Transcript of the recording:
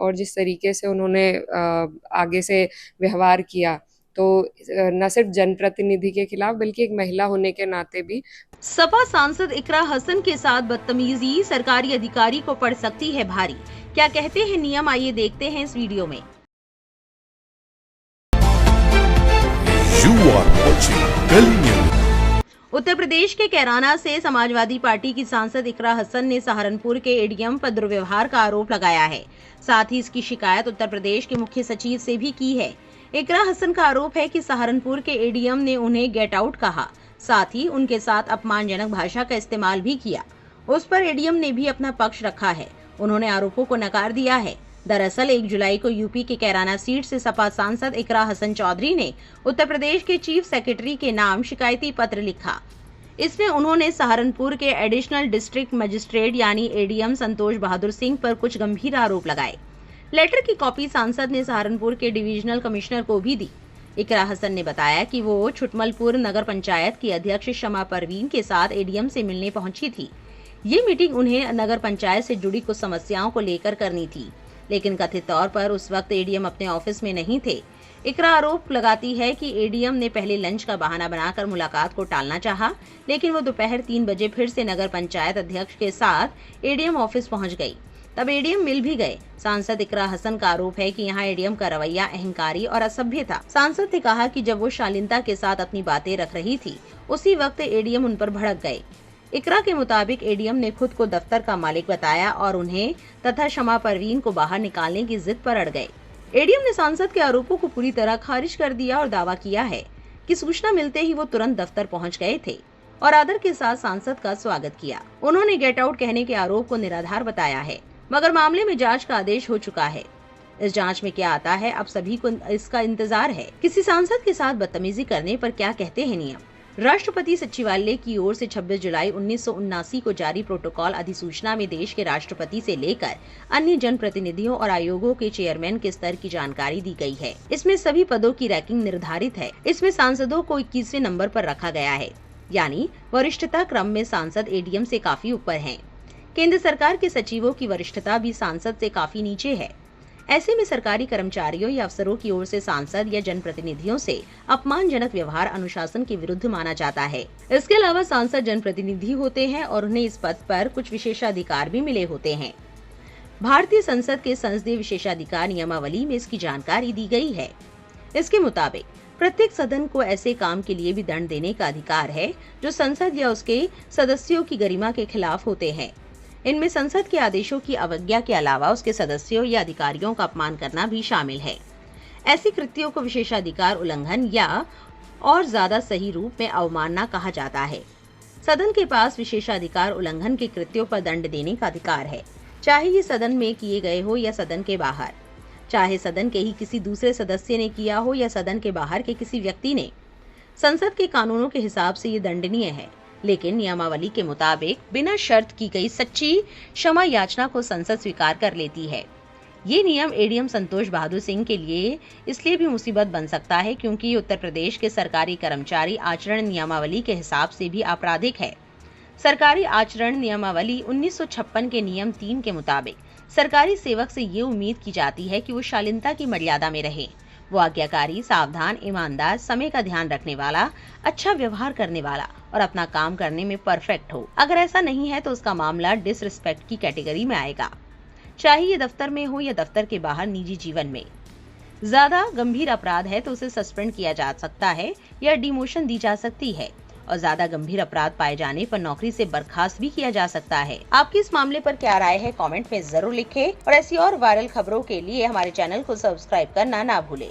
और जिस तरीके से उन्होंने आगे से व्यवहार किया, तो न सिर्फ जनप्रतिनिधि के खिलाफ बल्कि एक महिला होने के नाते भी। सपा सांसद इकरा हसन के साथ बदतमीजी सरकारी अधिकारी को पड़ सकती है भारी। क्या कहते हैं नियम, आइए देखते हैं इस वीडियो में। उत्तर प्रदेश के कैराना से समाजवादी पार्टी की सांसद इकरा हसन ने सहारनपुर के एडीएम पर दुर्व्यवहार का आरोप लगाया है। साथ ही इसकी शिकायत उत्तर प्रदेश के मुख्य सचिव से भी की है। इकरा हसन का आरोप है कि सहारनपुर के एडीएम ने उन्हें गेट आउट कहा, साथ ही उनके साथ अपमानजनक भाषा का इस्तेमाल भी किया। उस पर एडीएम ने भी अपना पक्ष रखा है। उन्होंने आरोपों को नकार दिया है। दरअसल 1 जुलाई को यूपी के कैराना सीट से सपा सांसद इकरा हसन चौधरी ने उत्तर प्रदेश के चीफ सेक्रेटरी के नाम शिकायती पत्र लिखा। इसमें उन्होंने सहारनपुर के एडिशनल डिस्ट्रिक्ट मजिस्ट्रेट यानी एडीएम संतोष बहादुर सिंह पर कुछ गंभीर आरोप लगाए। लेटर की कॉपी सांसद ने सहारनपुर के डिविजनल कमिश्नर को भी दी। इकरा हसन ने बताया कि वो छुटमलपुर नगर पंचायत की अध्यक्ष शमा परवीन के साथ एडीएम से मिलने पहुंची थी। ये मीटिंग उन्हें नगर पंचायत से जुड़ी कुछ समस्याओं को लेकर करनी थी, लेकिन कथित तौर पर उस वक्त एडीएम अपने ऑफिस में नहीं थे। इकरा आरोप लगाती है कि एडीएम ने पहले लंच का बहाना बनाकर मुलाकात को टालना चाहा, लेकिन वो दोपहर 3 बजे फिर से नगर पंचायत अध्यक्ष के साथ एडीएम ऑफिस पहुंच गई। तब एडीएम मिल भी गए। सांसद इकरा हसन का आरोप है कि यहाँ एडीएम का रवैया अहंकारी और असभ्य था। सांसद ने कहा कि जब वो शालीनता के साथ अपनी बातें रख रही थी, उसी वक्त एडीएम उन पर भड़क गए। इकरा के मुताबिक एडीएम ने खुद को दफ्तर का मालिक बताया और उन्हें तथा शमा परवीन को बाहर निकालने की जिद पर अड़ गए। एडीएम ने सांसद के आरोपों को पूरी तरह खारिज कर दिया और दावा किया है कि सूचना मिलते ही वो तुरंत दफ्तर पहुंच गए थे और आदर के साथ सांसद का स्वागत किया। उन्होंने गेट आउट कहने के आरोप को निराधार बताया है, मगर मामले में जांच का आदेश हो चुका है। इस जांच में क्या आता है, अब सभी को इसका इंतजार है। किसी सांसद के साथ बदतमीजी करने पर क्या कहते हैं नियम। राष्ट्रपति सचिवालय की ओर से 26 जुलाई 1979 को जारी प्रोटोकॉल अधिसूचना में देश के राष्ट्रपति से लेकर अन्य जनप्रतिनिधियों और आयोगों के चेयरमैन के स्तर की जानकारी दी गई है। इसमें सभी पदों की रैंकिंग निर्धारित है। इसमें सांसदों को 21वें नंबर पर रखा गया है, यानी वरिष्ठता क्रम में सांसद एडीएम से काफी ऊपर हैं। केंद्र सरकार के सचिवों की वरिष्ठता भी सांसद से काफी नीचे है। ऐसे में सरकारी कर्मचारियों या अफसरों की ओर से सांसद या जनप्रतिनिधियों से अपमानजनक व्यवहार अनुशासन के विरुद्ध माना जाता है। इसके अलावा सांसद जनप्रतिनिधि होते हैं और उन्हें इस पद पर कुछ विशेषाधिकार भी मिले होते हैं। भारतीय संसद के संसदीय विशेषाधिकार नियमावली में इसकी जानकारी दी गई है। इसके मुताबिक प्रत्येक सदन को ऐसे काम के लिए भी दंड देने का अधिकार है जो संसद या उसके सदस्यों की गरिमा के खिलाफ होते हैं। इनमें संसद के आदेशों की अवज्ञा के अलावा उसके सदस्यों या अधिकारियों का अपमान करना भी शामिल है। ऐसी कृत्यों को विशेषाधिकार उल्लंघन या और ज्यादा सही रूप में अवमानना कहा जाता है। सदन के पास विशेषाधिकार उल्लंघन के कृत्यों पर दंड देने का अधिकार है, चाहे ये सदन में किए गए हो या सदन के बाहर, चाहे सदन के ही किसी दूसरे सदस्य ने किया हो या सदन के बाहर के किसी व्यक्ति ने। संसद के कानूनों के हिसाब से ये दंडनीय है, लेकिन नियमावली के मुताबिक बिना शर्त की गई सच्ची क्षमा याचना को संसद स्वीकार कर लेती है। ये नियम एडीएम संतोष बहादुर सिंह के लिए इसलिए भी मुसीबत बन सकता है क्योंकि उत्तर प्रदेश के सरकारी कर्मचारी आचरण नियमावली के हिसाब से भी आपराधिक है। सरकारी आचरण नियमावली 1956 के नियम 3 के मुताबिक सरकारी सेवक से ये उम्मीद की जाती है कि वो शालीनता की मर्यादा में रहे। वो आज्ञाकारी, सावधान, ईमानदार, समय का ध्यान रखने वाला, अच्छा व्यवहार करने वाला और अपना काम करने में परफेक्ट हो। अगर ऐसा नहीं है तो उसका मामला डिसरिस्पेक्ट की कैटेगरी में आएगा, चाहे ये दफ्तर में हो या दफ्तर के बाहर निजी जीवन में। ज्यादा गंभीर अपराध है तो उसे सस्पेंड किया जा सकता है या डिमोशन दी जा सकती है और ज्यादा गंभीर अपराध पाए जाने पर नौकरी से बर्खास्त भी किया जा सकता है। आपकी इस मामले पर क्या राय है, कमेंट में जरूर लिखें और ऐसी और वायरल खबरों के लिए हमारे चैनल को सब्सक्राइब करना ना भूलें।